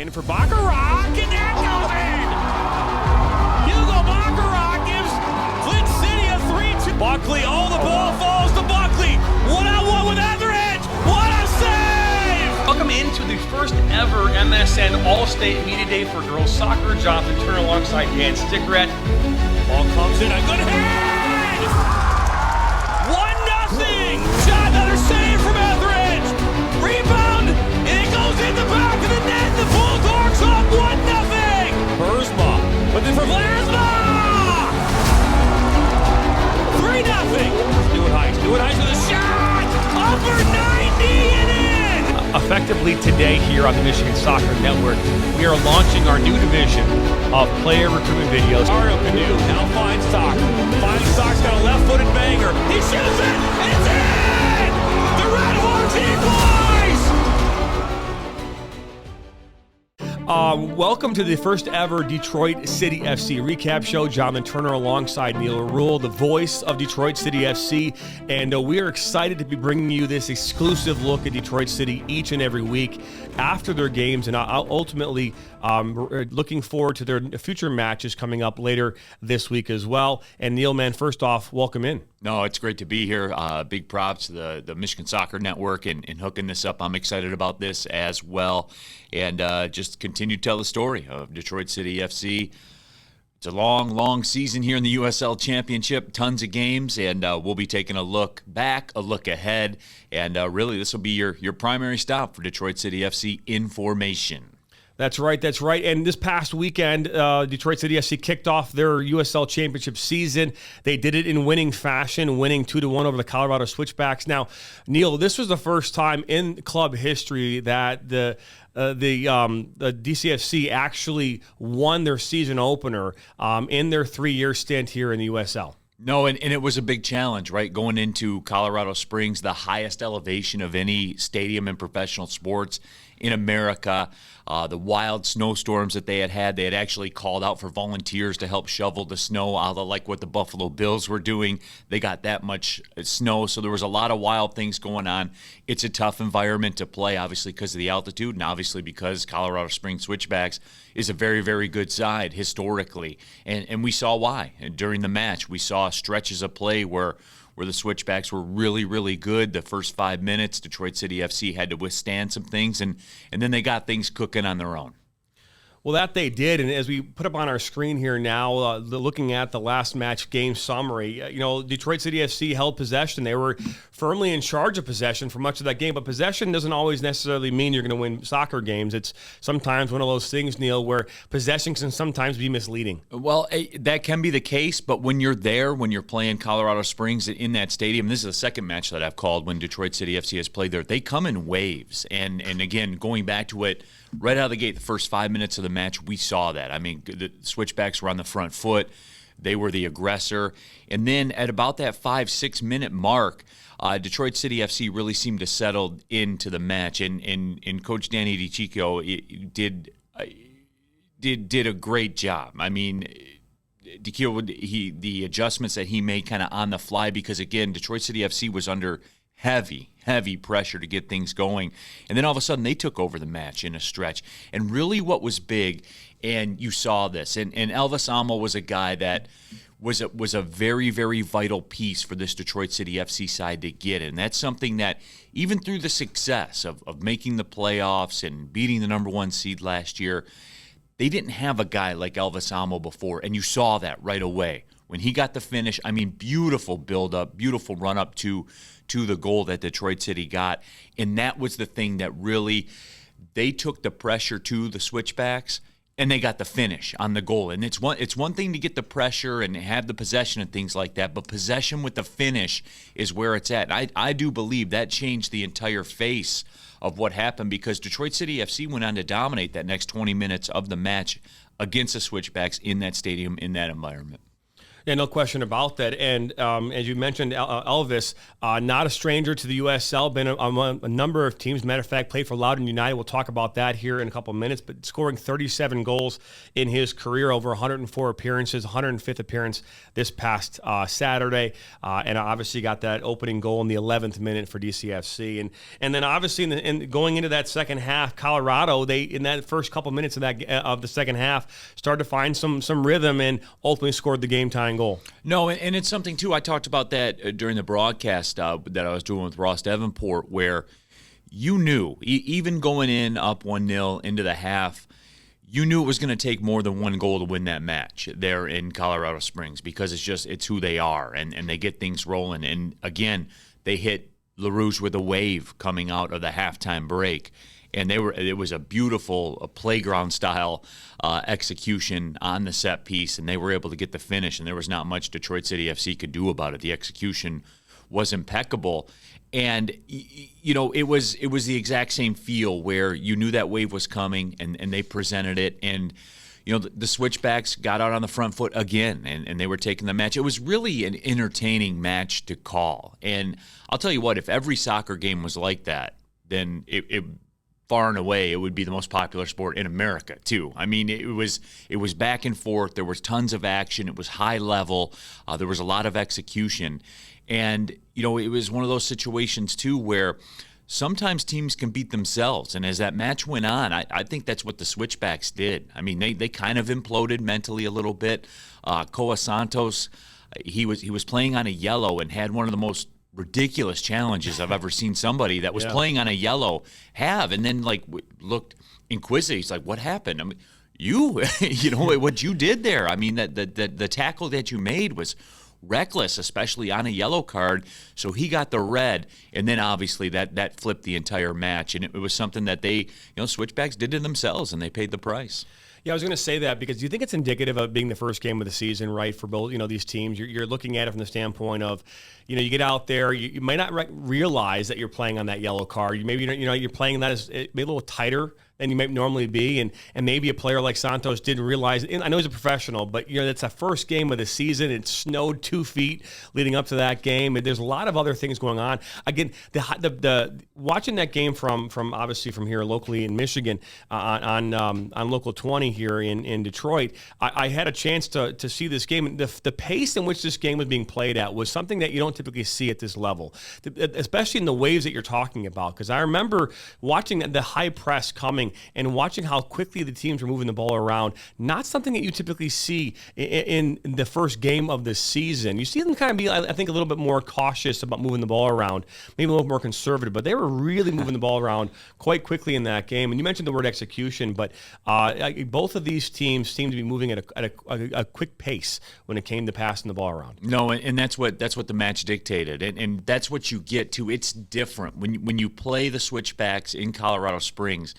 In for Baccarat, and that goes in! Hugo Baccarat gives Flint City a 3-2. Buckley, the ball falls to Buckley. One-on-one with Etheridge. What a save! Welcome into the first ever MSN All-State Media Day for girls soccer. Jonathan Turner alongside Dan Stickrett. Ball comes in, a good head! 1-0! Shot, another save from Etheridge! Rebound, and it goes in the back of the net. The Bulldogs up 1-0! Herzma, but then for Vlasma! 3-0! Stewart Heiss with a shot! Upper 90 and in! Effectively today here on the Michigan Soccer Network, we are launching our new division of player recruitment videos. Mario Canoe now finds Sock. Finds Sock's got a left-footed banger. He shoots it! It's in! The Red Hawks equalize! Welcome to the first ever Detroit City FC recap show. Jonathan Turner alongside Neil Rule, the voice of Detroit City FC. And we are excited to be bringing you this exclusive look at Detroit City each and every week after their games, and ultimately looking forward to their future matches coming up later this week as well. And Neil, man, first off, welcome in. No, it's great to be here. Big props to the Michigan Soccer Network and hooking this up. I'm excited about this as well. And just continue to tell the story of Detroit City FC. It's a long, long season here in the USL Championship, tons of games, and we'll be taking a look back, a look ahead, and really this will be your primary stop for Detroit City FC in formation. That's right. And this past weekend, Detroit City FC kicked off their USL Championship season. They did it in winning fashion, winning 2-1 over the Colorado Switchbacks. Now, Neil, this was the first time in club history that the DCFC actually won their season opener in their 3-year stint here in the USL. No, and it was a big challenge, right? Going into Colorado Springs, the highest elevation of any stadium in professional sports in America. The wild snowstorms that they had actually called out for volunteers to help shovel the snow, like what the Buffalo Bills were doing. They got that much snow, so there was a lot of wild things going on. It's a tough environment to play, obviously because of the altitude, and obviously because Colorado Springs Switchbacks is a very, very good side historically. And we saw why. During the match, we saw stretches of play where the Switchbacks were really, really good. The first 5 minutes, Detroit City FC had to withstand some things, and then they got things cooking on their own. Well, that they did, and as we put up on our screen here now, looking at the last match game summary, Detroit City FC held possession. They were firmly in charge of possession for much of that game, but possession doesn't always necessarily mean you're going to win soccer games. It's sometimes one of those things, Neil, where possession can sometimes be misleading. Well, that can be the case, but when you're there, when you're playing Colorado Springs in that stadium, this is the second match that I've called when Detroit City FC has played there, they come in waves. And again, going back to it, right out of the gate, the first 5 minutes of the match, we saw that. I mean, the Switchbacks were on the front foot. They were the aggressor. And then at about that 5-6 minute mark, Detroit City FC really seemed to settle into the match. And Coach Danny DiCicco did a great job. I mean, the adjustments that he made kind of on the fly, because, again, Detroit City FC was under heavy pressure to get things going. And then all of a sudden they took over the match in a stretch. And really what was big, and you saw this, and Elvis Amo was a guy that was a very, very vital piece for this Detroit City FC side to get. And that's something that even through the success of making the playoffs and beating the number 1 seed last year, they didn't have a guy like Elvis Amo before. And you saw that right away. When he got the finish, I mean, beautiful build-up, beautiful run-up to the goal that Detroit City got. And that was the thing that really, they took the pressure to the Switchbacks, and they got the finish on the goal. And it's one thing to get the pressure and have the possession and things like that, but possession with the finish is where it's at. I do believe that changed the entire face of what happened, because Detroit City FC went on to dominate that next 20 minutes of the match against the Switchbacks in that stadium, in that environment. Yeah, no question about that. And as you mentioned, Elvis, not a stranger to the USL, been among a number of teams. Matter of fact, played for Loudoun United. We'll talk about that here in a couple of minutes. But scoring 37 goals in his career, over 104 appearances, 105th appearance this past Saturday. And obviously got that opening goal in the 11th minute for DCFC. And then obviously in going into that second half, Colorado, they in that first couple minutes of the second half started to find some rhythm and ultimately scored the game-tying goal. No, and it's something, too, I talked about that during the broadcast that I was doing with Ross Davenport, where you knew, even going in up 1-0 into the half, you knew it was going to take more than one goal to win that match there in Colorado Springs, because it's who they are, and they get things rolling. And, again, they hit LaRouche with a wave coming out of the halftime break. And it was a beautiful playground-style execution on the set piece, and they were able to get the finish, and there was not much Detroit City FC could do about it. The execution was impeccable. And, it was the exact same feel where you knew that wave was coming, and they presented it. And, the Switchbacks got out on the front foot again, and they were taking the match. It was really an entertaining match to call. And I'll tell you what, if every soccer game was like that, then it far and away, it would be the most popular sport in America, too. I mean, it was back and forth. There was tons of action. It was high level. There was a lot of execution. And, it was one of those situations, too, where sometimes teams can beat themselves. And as that match went on, I think that's what the Switchbacks did. I mean, they kind of imploded mentally a little bit. Koa Santos, he was playing on a yellow and had one of the most ridiculous challenges I've ever seen somebody that was playing on a yellow have, and then looked inquisitive. He's like, "What happened?" I mean, what you did there. I mean, the tackle that you made was reckless, especially on a yellow card. So he got the red, and then obviously that flipped the entire match, and it was something that they, Switchbacks did to themselves, and they paid the price. Yeah, I was going to say that because you think it's indicative of being the first game of the season, right, for both, these teams. You're looking at it from the standpoint of, you get out there, you might not realize that you're playing on that yellow card. You're playing that as maybe a little tighter than you might normally be, and maybe a player like Santos didn't realize. And I know he's a professional, but it's a first game of the season. It snowed 2 feet leading up to that game, and there's a lot of other things going on. Again, the watching that game from obviously from here locally in Michigan on local 20 here in Detroit, I had a chance to see this game. And the pace in which this game was being played at was something that you don't typically see at this level, especially in the waves that you're talking about. Because I remember watching the high press coming and watching how quickly the teams were moving the ball around. Not something that you typically see in the first game of the season. You see them kind of be, I think, a little bit more cautious about moving the ball around, maybe a little more conservative, but they were really moving the ball around quite quickly in that game. And you mentioned the word execution, but both of these teams seem to be moving at a quick pace when it came to passing the ball around. No, and that's what the match dictated, and that's what you get to. It's different when you play the Switchbacks in Colorado Springs.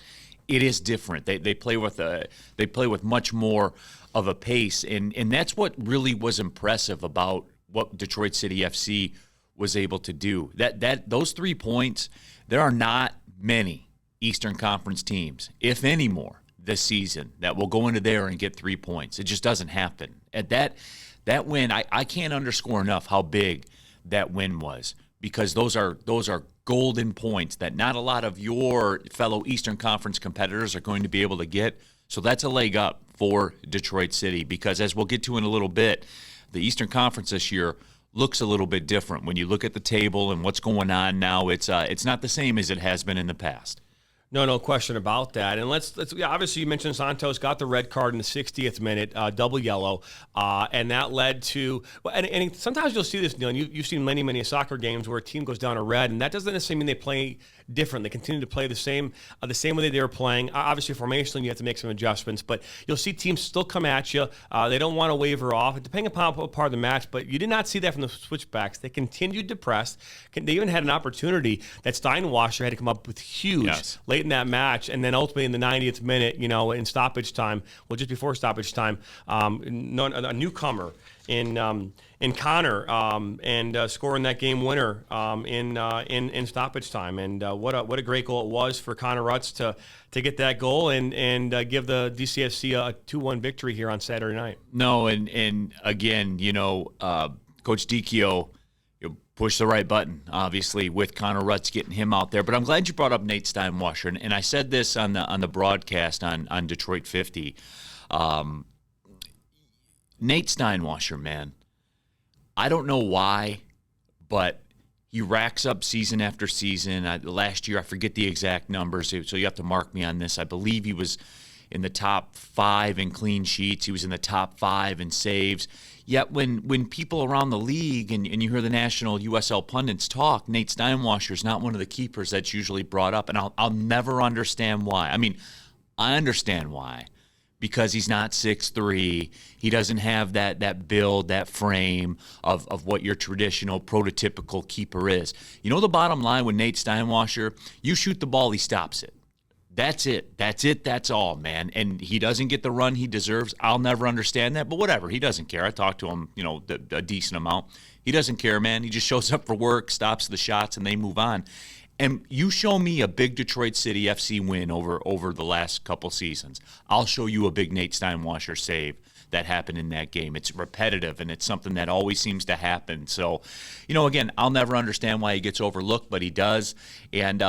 It is different. They play with much more of a pace, and that's what really was impressive about what Detroit City FC was able to do. That those 3 points, there are not many Eastern Conference teams, if any more, this season that will go into there and get 3 points. It just doesn't happen. At that win, I can't underscore enough how big that win was, because those are golden points that not a lot of your fellow Eastern Conference competitors are going to be able to get. So that's a leg up for Detroit City, because as we'll get to in a little bit, the Eastern Conference this year looks a little bit different. When you look at the table and what's going on now, it's not the same as it has been in the past. No question about that. And let's obviously you mentioned Santos got the red card in the 60th minute, double yellow, and that led to. And sometimes you'll see this, Neil. And you've seen many soccer games where a team goes down a red, and that doesn't necessarily mean they play different. They continue to play the same way they were playing. Obviously, formationally, you have to make some adjustments, but you'll see teams still come at you. They don't want to waver off, depending upon what part of the match. But you did not see that from the Switchbacks. They continued to press. They even had an opportunity that Steinwasser had to come up with huge late in that match, and then ultimately in the 90th minute, in stoppage time, just before stoppage time, a newcomer in Connor and scoring that game winner in stoppage time. And what a great goal it was for Connor Rutz to get that goal and give the DCFC a 2-1 victory here on Saturday night. No, and again, Coach Dicchio pushed the right button, obviously, with Connor Rutz getting him out there. But I'm glad you brought up Nate Steinwasser, and I said this on the broadcast on Detroit 50. Nate Steinwasser, man, I don't know why, but he racks up season after season. Last year, I forget the exact numbers, so you have to mark me on this. I believe he was in the top 5 in clean sheets. He was in the top 5 in saves. Yet when people around the league and you hear the national USL pundits talk, Nate Steinwasser is not one of the keepers that's usually brought up, and I'll never understand why. I mean, I understand why. Because he's not 6'3", he doesn't have that build, that frame of what your traditional prototypical keeper is. You know the bottom line with Nate Steinwasser? You shoot the ball, he stops it. That's it. That's all, man. And he doesn't get the run he deserves. I'll never understand that, but whatever. He doesn't care. I talked to him, a decent amount. He doesn't care, man. He just shows up for work, stops the shots, and they move on. And you show me a big Detroit City FC win over the last couple seasons, I'll show you a big Nate Steinwasser save that happened in that game. It's repetitive, and it's something that always seems to happen. So, again, I'll never understand why he gets overlooked, but he does. And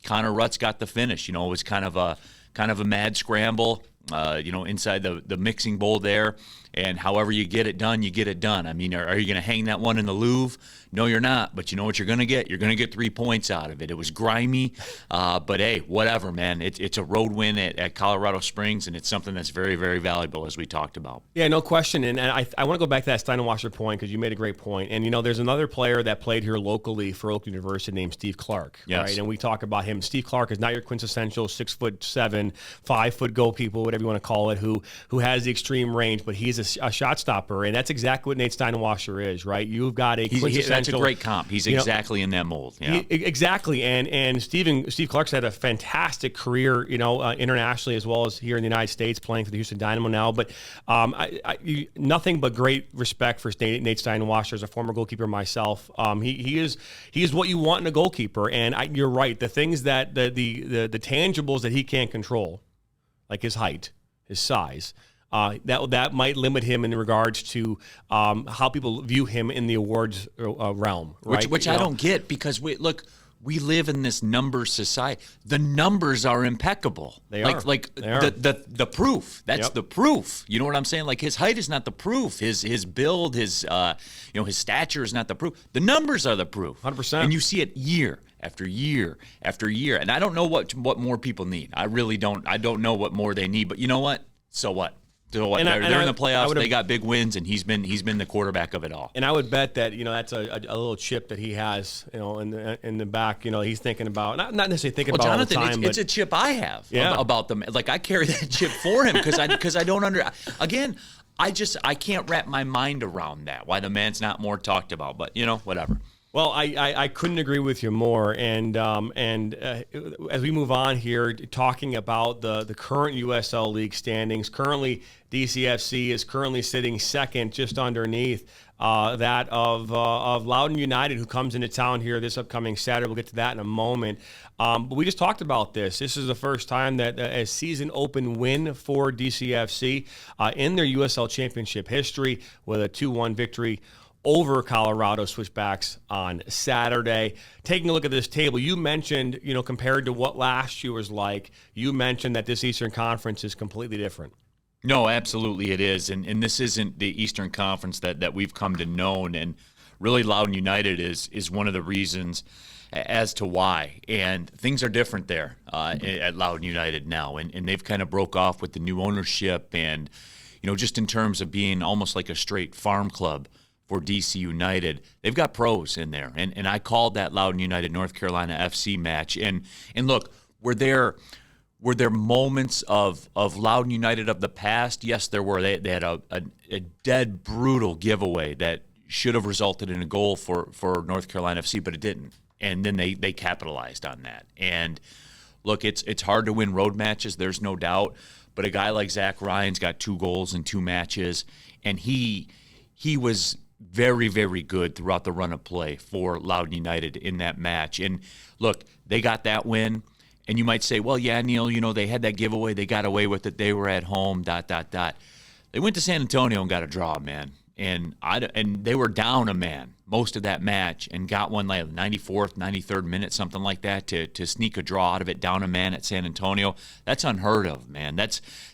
Connor Rutz got the finish. It was kind of a mad scramble, inside the mixing bowl there. And however you get it done, you get it done. I mean, are you going to hang that one in the Louvre? No, you're not. But you know what you're going to get? You're going to get 3 points out of it. It was grimy, but hey, whatever, man. It's a road win at Colorado Springs, and it's something that's very, very valuable, as we talked about. Yeah, no question. And I want to go back to that Steinwasser point because you made a great point. And, there's another player that played here locally for Oak University named Steve Clark. Yes. Right? And we talk about him. Steve Clark is not your quintessential 6'7", 5-foot goalkeeper, whatever you want to call it, who has the extreme range, but he's a shot stopper. And that's exactly what Nate Steinwasser is, right? You've got a quintessential... That's a great comp. He's exactly in that mold. Yeah. Exactly. And Steve Clark's had a fantastic career, internationally as well as here in the United States, playing for the Houston Dynamo now. But nothing but great respect for Nate Steinwasser as a former goalkeeper myself. He is what you want in a goalkeeper. And you're right. The things that the tangibles that he can't control, like his height, his size, that might limit him in regards to how people view him in the awards realm, right? Which I don't get, because we live in this numbers society. The numbers are impeccable. They are. The proof. That's the proof. You know what I'm saying? Like, his height is not the proof. His build, his stature is not the proof. The numbers are the proof. 100%. And you see it year after year after year. And I don't know what more people need. I really don't. I don't know what more they need. But you know what? So what? So what? They're in the playoffs. They got big wins, and he's been the quarterback of it all. And I would bet that that's a little chip that he has, in the back. He's thinking about not necessarily thinking about Jonathan, all the time. It's a chip I have about them. Like, I carry that chip for him because I don't again. I can't wrap my mind around that. Why the man's not more talked about? But whatever. Well, I couldn't agree with you more. And as we move on here, talking about the current USL League standings, currently DCFC is currently sitting second, just underneath that of Loudoun United, who comes into town here this upcoming Saturday. We'll get to that in a moment. But we just talked about this. This is the first time that a season open win for DCFC in their USL Championship history, with a 2-1 victory over Colorado Switchbacks on Saturday. Taking a look at this table, you mentioned, compared to what last year was like, you mentioned that this Eastern Conference is completely different. No, absolutely it is. And this isn't the Eastern Conference that we've come to know. And really, Loudoun United is one of the reasons as to why. And things are different there at Loudoun United now. And they've kind of broke off with the new ownership and, just in terms of being almost like a straight farm club for DC United. They've got pros in there. And I called that Loudoun United North Carolina FC match. And look, were there moments of Loudoun United of the past? Yes, there were. They had a dead brutal giveaway that should have resulted in a goal for North Carolina FC, but it didn't. And then they capitalized on that. And look, it's hard to win road matches, there's no doubt. But a guy like Zach Ryan's got 2 goals in 2 matches, and he he was very, very good throughout the run of play for Loudoun United in that match. And look, they got that win. And you might say, well, yeah, Neil, they had that giveaway. They got away with it. They were at home, ... They went to San Antonio and got a draw, man. And they were down a man most of that match and got one like 94th, 93rd minute, something like that, to sneak a draw out of it, down a man at San Antonio. That's unheard of, man.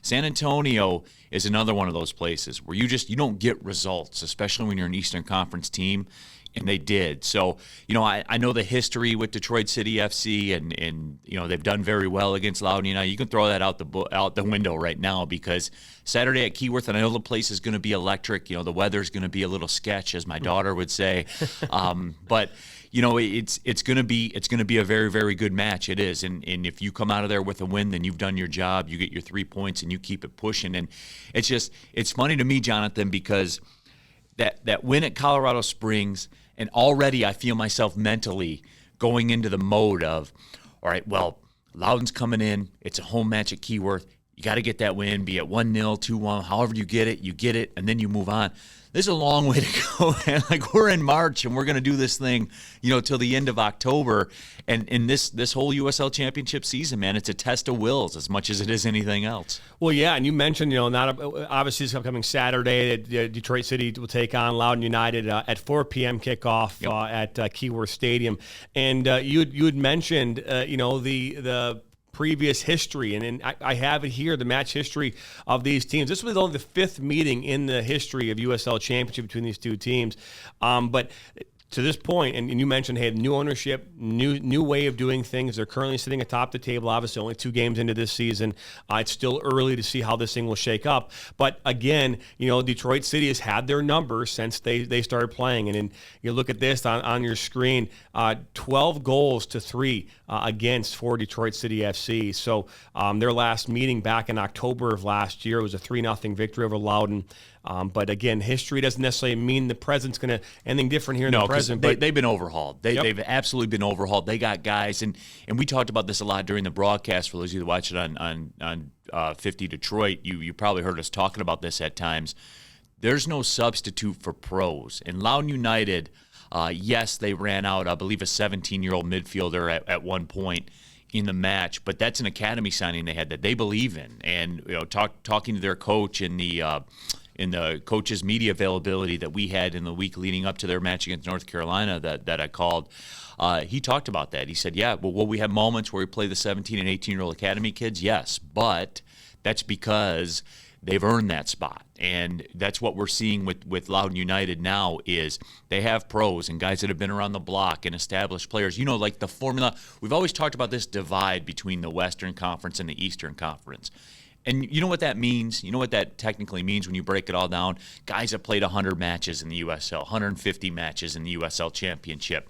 San Antonio is another one of those places where you don't get results, especially when you're an Eastern Conference team. And they did. So, I know the history with Detroit City FC, and they've done very well against Loudoun United. You can throw that out the window right now, because Saturday at Keyworth, and I know the place is going to be electric. The weather's going to be a little sketch, as my daughter would say. But it's going to be a very, very good match. It is. And if you come out of there with a win, then you've done your job. You get your 3 points and you keep it pushing. And it's funny to me, Jonathan, because that win at Colorado Springs. And already I feel myself mentally going into the mode of, all right, well, Loudoun's coming in. It's a home match at Keyworth. You got to get that win, be it 1-0, 2-1, however you get it, and then you move on. There's a long way to go, man. Like, we're in March, and we're going to do this thing, till the end of October. And in this whole USL Championship season, man, it's a test of wills as much as it is anything else. Well, yeah, and you mentioned, obviously this upcoming Saturday, Detroit City will take on Loudoun United at 4 p.m. kickoff at Keyworth Stadium. And you had mentioned, the previous history, and I have it here, the match history of these teams. This was only the 5th meeting in the history of USL Championship between these two teams. But to this point, and you mentioned, hey, new ownership, new way of doing things. They're currently sitting atop the table, obviously only 2 games into this season. It's still early to see how this thing will shake up. But again, Detroit City has had their numbers since they started playing. And you look at this on your screen, 12 goals to 3 for Detroit City FC. So their last meeting back in October of last year was a 3-0 victory over Loudoun. But again, history doesn't necessarily mean the present's going to anything different here in the present. But they've been overhauled. They've absolutely been overhauled. They got guys, and we talked about this a lot during the broadcast. For those of you that watch it on 50 Detroit, you probably heard us talking about this at times. There's no substitute for pros. And Loudoun United, yes, they ran out, I believe, a 17-year-old midfielder at one point in the match, but that's an academy signing they had that they believe in. And talking to their coach in the coach's media availability that we had in the week leading up to their match against North Carolina that I called, he talked about that. He said, yeah, well, will we have moments where we play the 17 and 18-year-old academy kids? Yes, but that's because they've earned that spot. And that's what we're seeing with Loudoun United now is they have pros and guys that have been around the block and established players. Like the formula. We've always talked about this divide between the Western Conference and the Eastern Conference. And you know what that means? You know what that technically means when you break it all down? Guys have played 100 matches in the USL, 150 matches in the USL Championship.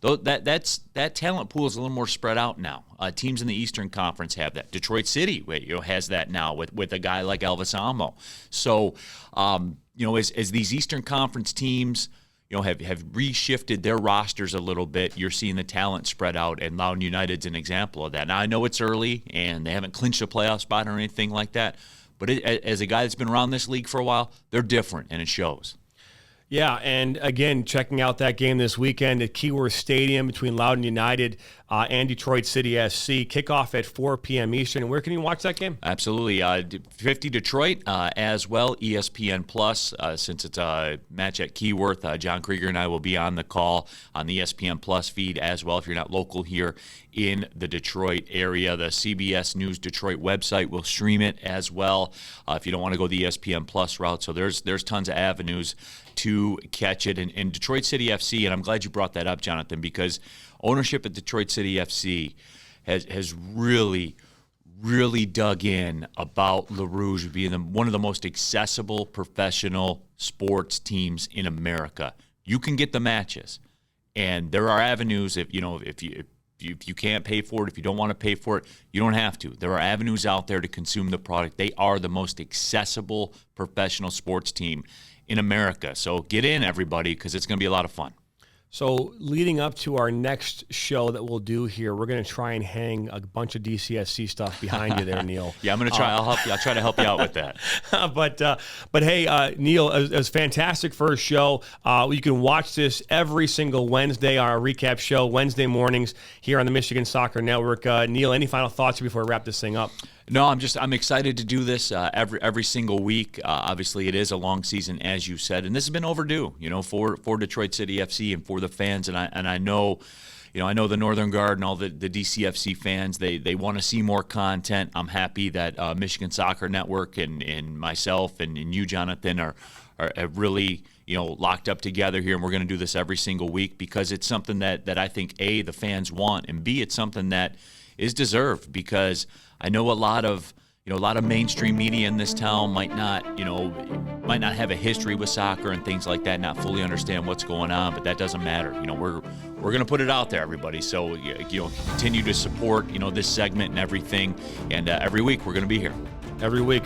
That talent pool is a little more spread out now. Teams in the Eastern Conference have that. Detroit City has that now with a guy like Elvis Amo. So, as these Eastern Conference teams have reshifted their rosters a little bit, you're seeing the talent spread out, and Loudoun United's an example of that. Now, I know it's early, and they haven't clinched a playoff spot or anything like that, but as a guy that's been around this league for a while, they're different, and it shows. Yeah, and again, checking out that game this weekend at Keyworth Stadium between Loudoun United and Detroit City SC. Kickoff at 4 p.m. Eastern. And where can you watch that game? Absolutely. 50 Detroit as well, ESPN Plus, since it's a match at Keyworth. John Krieger and I will be on the call on the ESPN Plus feed as well if you're not local here in the Detroit area. The CBS News Detroit website will stream it as well if you don't want to go the ESPN Plus route. So there's tons of avenues to catch it. And Detroit City FC, and I'm glad you brought that up, Jonathan, because ownership at Detroit City FC has really dug in about Le Rouge being one of the most accessible professional sports teams in America. You can get the matches, and there are avenues if you can't pay for it, if you don't want to pay for it, you don't have to. There are avenues out there to consume the product. They are the most accessible professional sports team in America. So get in, everybody, because it's going to be a lot of fun. So leading up to our next show that we'll do here, we're going to try and hang a bunch of DCFC stuff behind you there, Neil. Yeah, I'm going to try. I'll help you. I'll try to help you out with that. But hey, Neil, it was fantastic first show. You can watch this every single Wednesday, our recap show, Wednesday mornings here on the Michigan Soccer Network. Neil, any final thoughts before we wrap this thing up? No, I'm excited to do this every single week. Obviously, it is a long season, as you said, and this has been overdue, for Detroit City FC and for the fans. And I know, I know the Northern Guard and all the DCFC fans. They want to see more content. I'm happy that Michigan Soccer Network and myself and you, Jonathan, are really locked up together here, and we're going to do this every single week because it's something that I think A, the fans want, and B, it's something that is deserved because I know a lot of mainstream media in this town might not have a history with soccer and things like that, not fully understand what's going on, but that doesn't matter. We're going to put it out there, everybody. So continue to support this segment and everything, and every week we're going to be here. Every week.